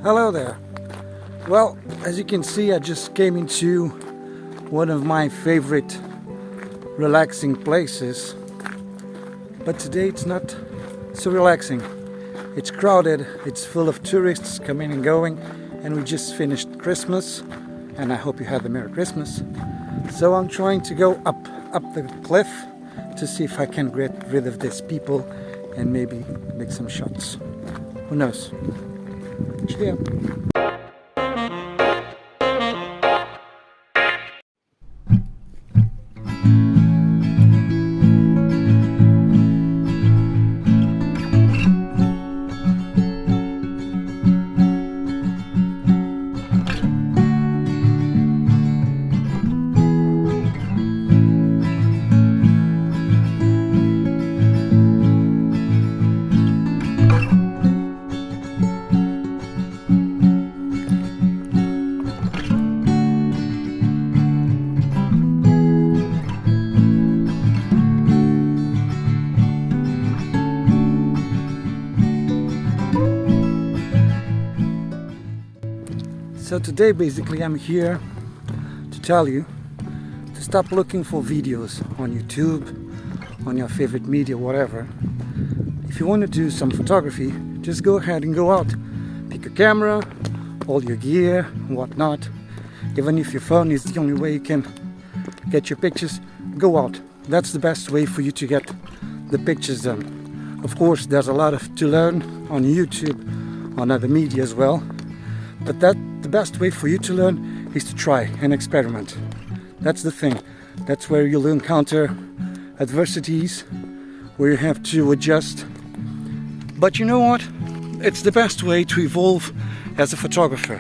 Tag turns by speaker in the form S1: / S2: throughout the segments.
S1: Hello there. Well, as you can see, I just came into one of my favorite relaxing places, but today it's not so relaxing. It's crowded, it's full of tourists coming and going, and we just finished Christmas, and I hope you had a Merry Christmas. So I'm trying to go up the cliff to see if I can get rid of these people and maybe make some shots. Who knows? Cheers. So today basically I'm here to tell you to stop looking for videos on YouTube, on your favorite media, whatever. If you want to do some photography, just go ahead and go out. Pick a camera, all your gear, whatnot. Even if your phone is the only way you can get your pictures, go out. That's the best way for you to get the pictures done. Of course, there's a lot to learn on YouTube, on other media as well. But the best way for you to learn is to try and experiment. That's the thing. That's where you'll encounter adversities, where you have to adjust. But you know what? It's the best way to evolve as a photographer,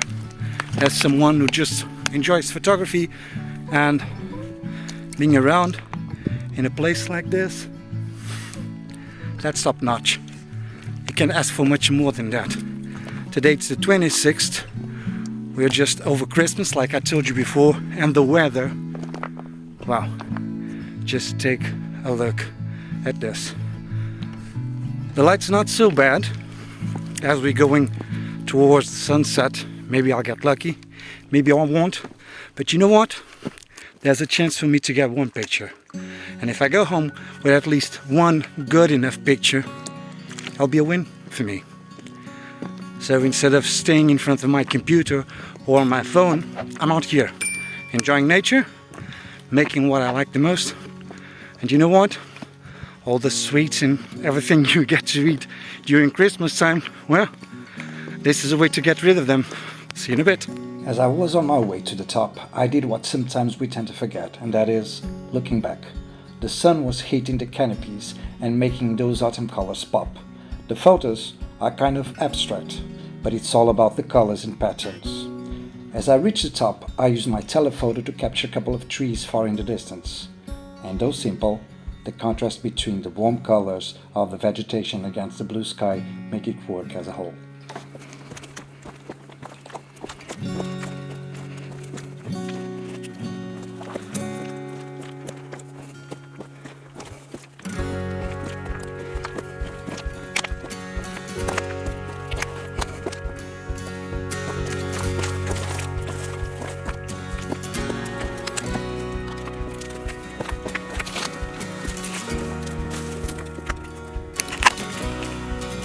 S1: as someone who just enjoys photography, and being around in a place like this, that's top notch. You can ask for much more than that. Today it's the 26th. We're just over Christmas, like I told you before, and the weather, wow, just take a look at this. The light's not so bad as we're going towards the sunset. Maybe I'll get lucky, maybe I won't, but you know what? There's a chance for me to get one picture. And if I go home with at least one good enough picture, it'll be a win for me. So instead of staying in front of my computer or on my phone, I'm out here, enjoying nature, making what I like the most. And you know what? All the sweets and everything you get to eat during Christmas time, well, this is a way to get rid of them. See you in a bit. As I was on my way to the top, I did what sometimes we tend to forget, and that is looking back. The sun was hitting the canopies and making those autumn colors pop. The photos are kind of abstract, but it's all about the colors and patterns. As I reached the top, I used my telephoto to capture a couple of trees far in the distance. And though simple, the contrast between the warm colors of the vegetation against the blue sky make it work as a whole.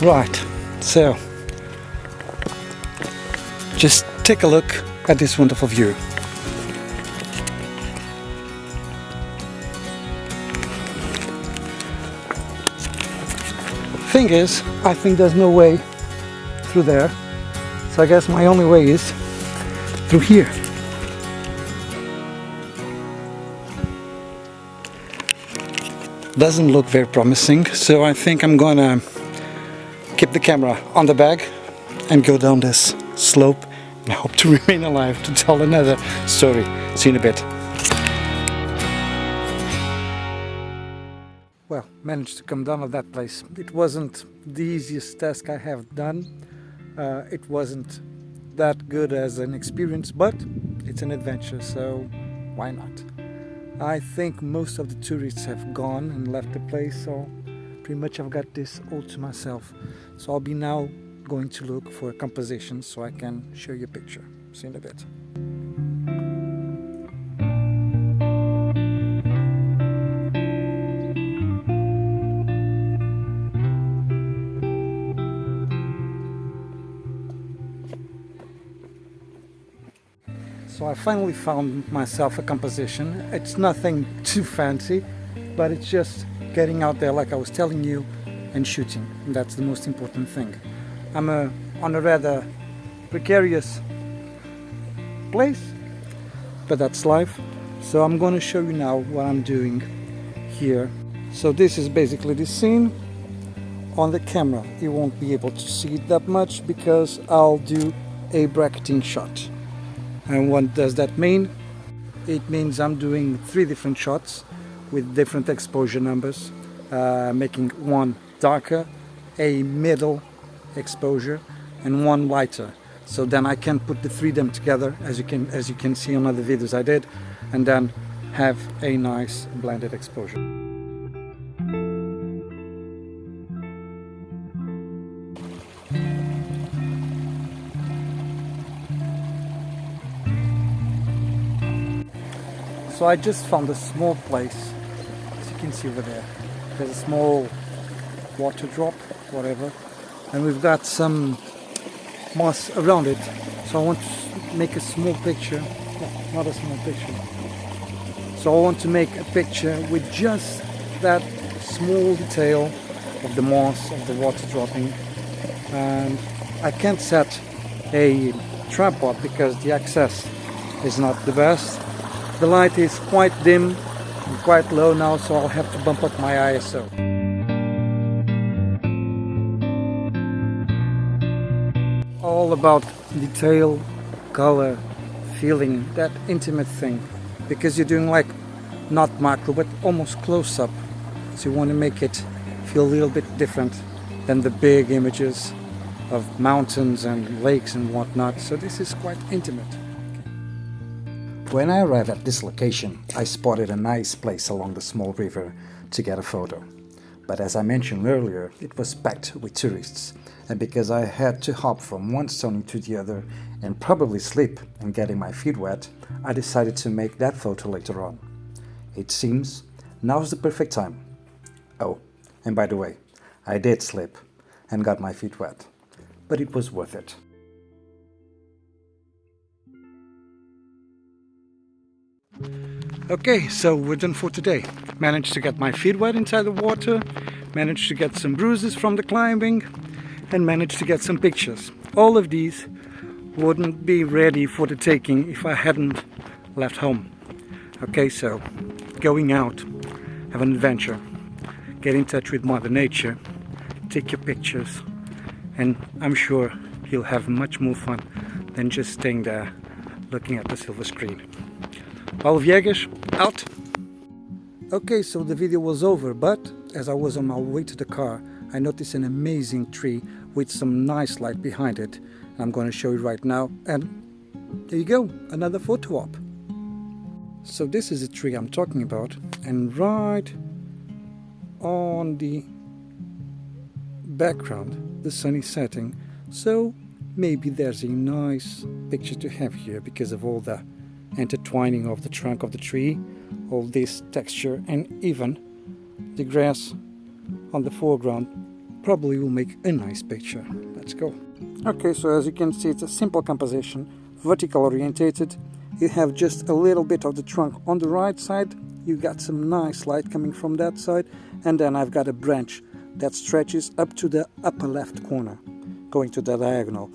S1: Right, so just take a look at this wonderful view. Thing is, I think there's no way through there, so I guess my only way is through here. Doesn't look very promising, so I think I'm gonna keep the camera on the bag and go down this slope, and I hope to remain alive to tell another story. See you in a bit. Well, managed to come down at that place. It wasn't the easiest task I have done. It wasn't that good as an experience, but it's an adventure, so why not? I think most of the tourists have gone and left the place, so pretty much I've got this all to myself. So I'll be now going to look for a composition so I can show you a picture. See you in a bit. So I finally found myself a composition. It's nothing too fancy, but it's just getting out there like I was telling you and shooting. And that's the most important thing. I'm on a rather precarious place, but that's life. So I'm going to show you now what I'm doing here. So this is basically the scene. On the camera you won't be able to see it that much because I'll do a bracketing shot. And what does that mean? It means I'm doing 3 different shots with different exposure numbers, making one darker, a middle exposure, and one lighter. So then I can put the 3 of them together, as you can see on other videos I did, and then have a nice blended exposure. So I just found a small place, as you can see over there. There's a small water drop, whatever, and we've got some moss around it. So I want to make a small picture, not a small picture. So I want to make a picture with just that small detail of the moss, of the water dropping. And I can't set a tripod because the access is not the best. The light is quite dim and quite low now, so I'll have to bump up my ISO. All about detail, color, feeling, that intimate thing. Because you're doing like not macro but almost close up. So you want to make it feel a little bit different than the big images of mountains and lakes and whatnot. So this is quite intimate. When I arrived at this location, I spotted a nice place along the small river to get a photo. But as I mentioned earlier, it was packed with tourists, and because I had to hop from one stone to the other and probably slip and getting my feet wet, I decided to make that photo later on. It seems now's the perfect time. Oh, and by the way, I did slip and got my feet wet, but it was worth it. Okay, so we're done for today. Managed to get my feet wet inside the water, managed to get some bruises from the climbing, and managed to get some pictures. All of these wouldn't be ready for the taking if I hadn't left home. Okay, so going out, have an adventure, get in touch with Mother Nature, take your pictures, and I'm sure you'll have much more fun than just staying there looking at the silver screen. Paulo Viegas, out! Okay, so the video was over, but as I was on my way to the car, I noticed an amazing tree with some nice light behind it. I'm going to show you right now, and there you go, another photo op. So this is the tree I'm talking about, and right on the background, the sun is setting, so maybe there's a nice picture to have here because of all the intertwining of the trunk of the tree, all this texture, and even the grass on the foreground probably will make a nice picture. Let's go. Okay, so as you can see, it's a simple composition, vertical orientated. You have just a little bit of the trunk on the right side, you got some nice light coming from that side, and then I've got a branch that stretches up to the upper left corner, going to the diagonal.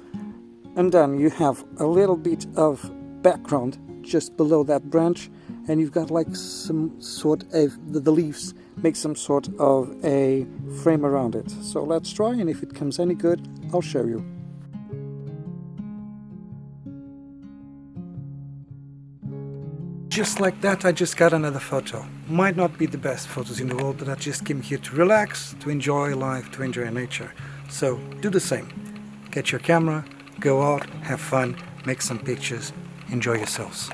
S1: And then you have a little bit of background just below that branch, and you've got like some sort of, the leaves make some sort of a frame around it. So let's try, and if it comes any good, I'll show you. Just like that, I just got another photo. Might not be the best photos in the world, but I just came here to relax, to enjoy life, to enjoy nature. So do the same. Get your camera, go out, have fun, make some pictures, enjoy yourselves.